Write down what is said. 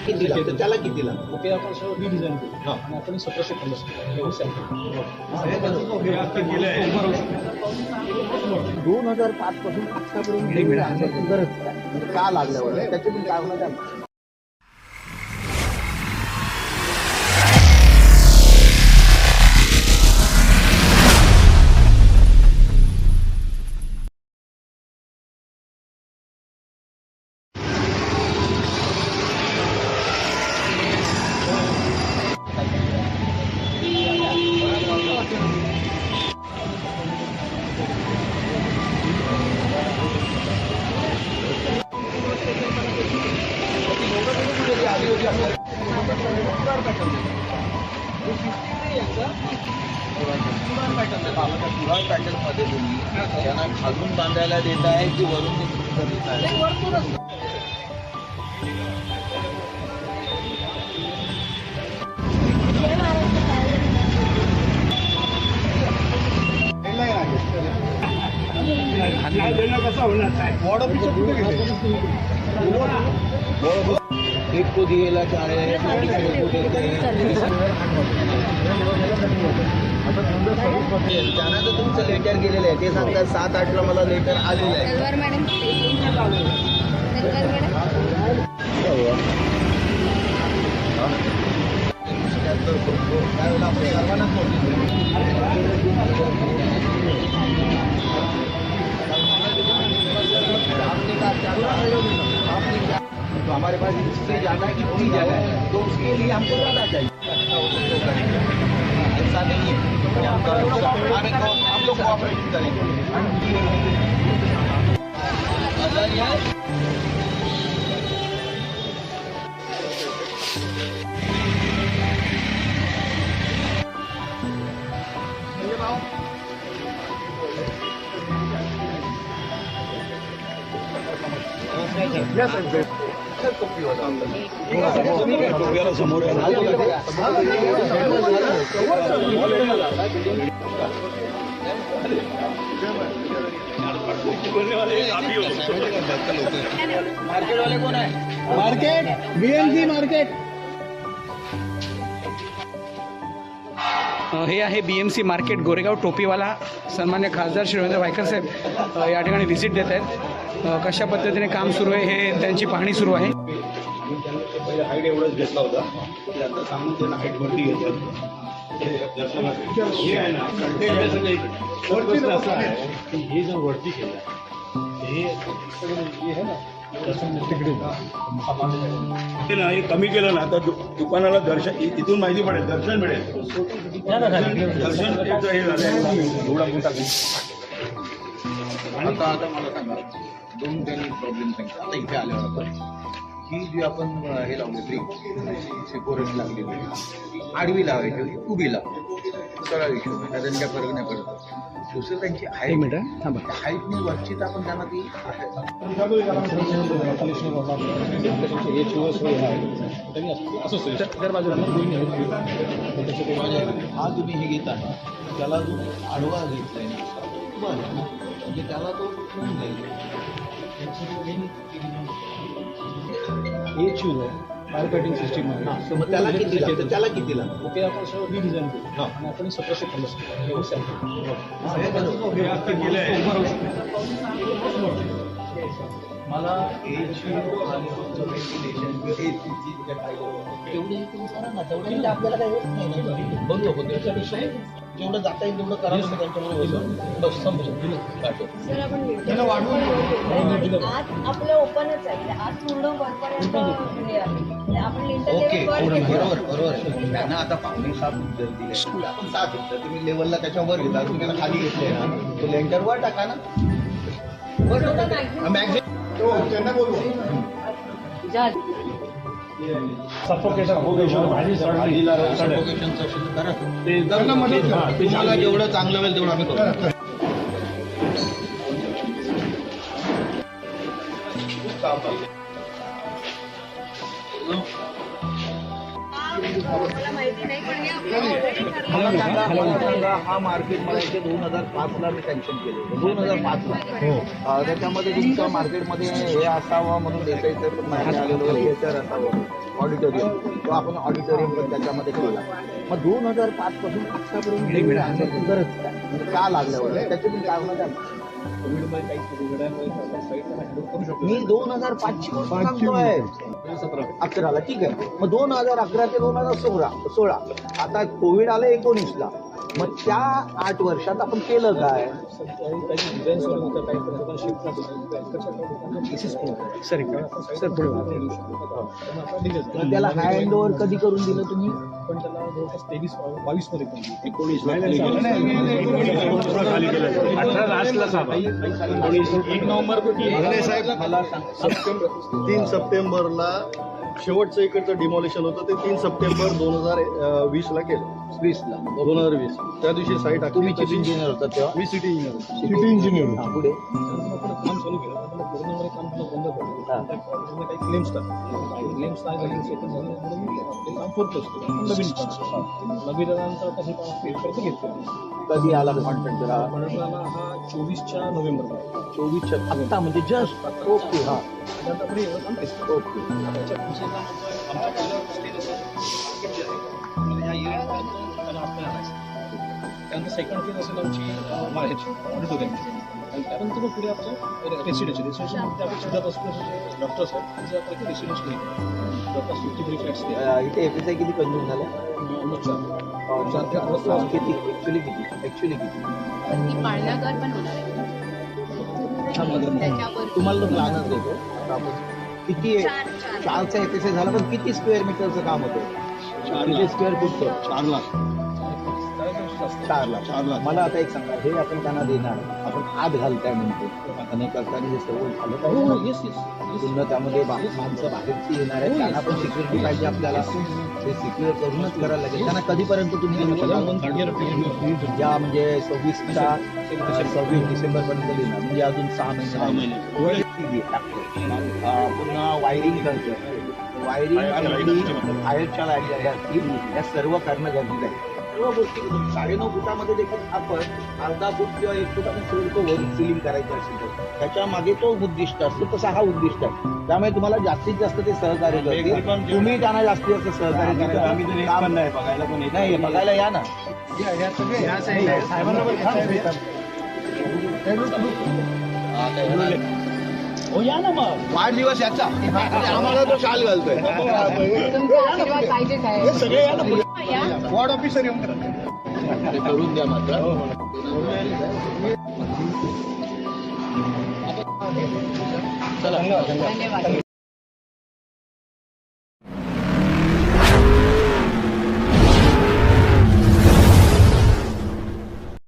कितीला त्याला कितीला ओके आपण सर्व डिझाईन करू आणि आपण 1750 2005 पासून आतापर्यंत गरज का लागल्यावर त्याची पण कारण पॅटर्न मध्ये तुम्ही त्यांना खालून बांधायला देत आहे की वरून देत आहे एक को दिएला चाहे त्यांना तर तुमचं लेटर गेलेलं आहे ते सांगतात 7-8ला मला लेटर आलेलं आहे तो हमारे पास इससे ज़्यादा की पूरी जगह है तो उसके लिए हमको ज़्यादा चाहिए ऐसा नहीं है हम लोग कोऑपरेट करेंगे समोर मार्केट वाले कोण आहे मार्केट बीएमसी मार्केट हे आहे BMC मार्केट गोरेगाव टोपीवाला सन्मान्य खासदार श्री रवींद्र वायकर साहेब या ठिकाणी व्हिजिट देत आहेत कशा पद्धतीने काम सुरू आहे हे त्यांची पाहणी सुरू आहे पहिले हाईट एवढंच घेतला होता की आता सांगून त्यांना हाईट वरती घेतलं हे जर वरती केलं हे कमी केलं ना तर दुकानाला दर्शन इथून माहिती पडेल दर्शन मिळेल दर्शन हे झालं एवढा मोठा आता मला सांगा दोन त्यांनी प्रॉब्लेम सांगितला आता इथे आल्यावर ही जी आपण हे लावले ट्री फोरेस्ट लागलेली आडवी लावायची होती उभी लावली सरळ इश्यू त्यांच्या फरक नाही पडत दुसरं त्यांची हाईट हाईटनी वरचीत आपण त्यांना ती हा तुम्ही हे घेता त्याला जो आडवा घेतलाय म्हणजे त्याला तो हे शूज आहे फायर फायटिंग सिस्टीम आहे मग त्याला कितीला ओके आपण सर्व डिझाईन करू आणि आपण 1750 मला तेवढे करा ना तेवढे आपल्याला काही होत नाही बघू आपण त्याच्यापेक्षा जेवढं जाता येईल तेवढं करा त्यांच्यामुळे बस समजून आपलं ओपनच आहे आज पूर्ण वरपर्यंत ओके बरोबर त्यांना आता पाहुणे 7 दिले आपण 7 तुम्ही लेवलला त्याच्यावर घेता तुम्ही त्याला खाली घेतले ना तो लेंटर वर टाका ना वर टाका मॅक्झिमम त्यांना बोलू तुम्हाला जेवढं चांगलं होईल तेवढं आम्ही करू मला माहिती नाही पण हे आपलं already ठरलं. मला सांगा, हा मार्केट मला इथे 2005ला मी सँक्शन केले 2005ला. त्याच्यामध्ये तुमच्या मार्केटमध्ये हे असावं म्हणून देसाई सर पण माझ्या आलेलो थिएटर असावं ऑडिटोरियम, तो आपण ऑडिटोरियम पण त्याच्यामध्ये केला. मग 2005 पासून आतापर्यंत आणण्याची गरज काय, म्हणजे का लागल्यावर त्याच्यातून कारण काय? मी 2005ची गोष्ट सांगतोय 11ला, ठीक आहे. मग 2011 ते 2016 आता कोविड आलं 19ला. मग त्या 8 वर्षात आपण केलं काय? सर पुढे मग त्याला हँड ओव्हर कधी करून दिलं तुम्ही? पण त्याला जवळपास 23-22 मध्ये पण 1 नोव्हेंबर साहेब मला 3 सप्टेंबरला शेवटचं इकडचं डिमॉलिशन होतं ते 3 सप्टेंबर 2020ला केलं. 20ला 2020 त्या दिवशी साईट तुम्ही चीफ इंजिनियर होता तेव्हा? मी सिटी इंजिनियर हा, पुढे काम चालू केलं पण कोरोनामुळे काम थोडं बंद पडलं. त्यामुळे काही क्लेम्स क्लेम्स नाही झाले सेटल झाले म्हणून ते काम करत असतो नवीन नवीननंतर आता हे काम करत घेतलं. कधी आला कॉन्ट्रॅक्ट करा? मला हा 24च्या नोव्हेंबरला 24च्या आत्ता म्हणजे जस्ट ओके. हा त्यानंतर पुढे एवढं काम केलं. ओके. त्याच्या पुढचे काम आमच्या पहिलं स्टेज असं मार्केट जे आहे म्हणजे ह्या इव्हेंटपर्यंत त्याला आपल्याला आणायचं. त्यानंतर सेकंड फेज असेल आमची माझ्याची ऑडिटोरियमची आणि त्यानंतर मग पुढे आमचं रेसिडेन्शियल मध्ये आपण सुद्धापासून जे डॉक्टर्स आहेत त्यांचे आपल्याकडे रेसिडेन्शियल जवळपास 53 फ्लॅट्स इथे एफएसआय किती कंझ्युम झालं? किती ऍक्च्युली किती? ती पाळण्याघर पण होणार आहे. त्याच्यावर तुम्हाला तो प्लॅनच देतो आता आपण. किती आहे? 4चा एफएसआय झाला, पण किती स्क्वेअर मीटरचं काम होतं? किती स्क्वेअर फूटचं? 4 लाख 4 लाख. मला आता एक सांगा, हे आपण त्यांना देणार, आपण आत घालताय म्हणतो आणि करताना हे सर्व झालं पाहिजे. पुन्हा त्यामध्ये माणसं बाहेरची येणार आहेत, त्यांना पण सिक्युरिटी पाहिजे आपल्याला. ते सिक्युअर करूनच करायला लागेल. त्यांना कधीपर्यंत तुम्ही देऊ शकाल? या म्हणजे 26 डिसेंबरपर्यंत देणार, म्हणजे अजून 6 महिने. पुन्हा वायरिंग करतो. वायरिंग फायरच्या लाईट असतील त्या सर्व करणं गरजेचं आहे. सर्व गोष्टी 9.5 फुटामध्ये देखील आपण अर्धा फूट किंवा 1 फूट आपण सोडतो वरून सिलिंग करायचं असेल तर त्याच्या मागे तो उद्दिष्ट असतो. तसा हा उद्दिष्ट आहे. त्यामुळे तुम्हाला जास्तीत जास्त ते सहकार्य करतील. तुम्ही त्यांना जास्तीत जास्त सहकार्य करा. नाही बघायला या ना. हो या ना मग वाढदिवस याचा आम्हाला तो शाल घालतोय. तुमचा आशीर्वाद पाहिजे काय? सगळे या ना. या. वॉर्ड ऑफिसर येऊन करा. ते करून द्या मात्र. चला धन्यवाद.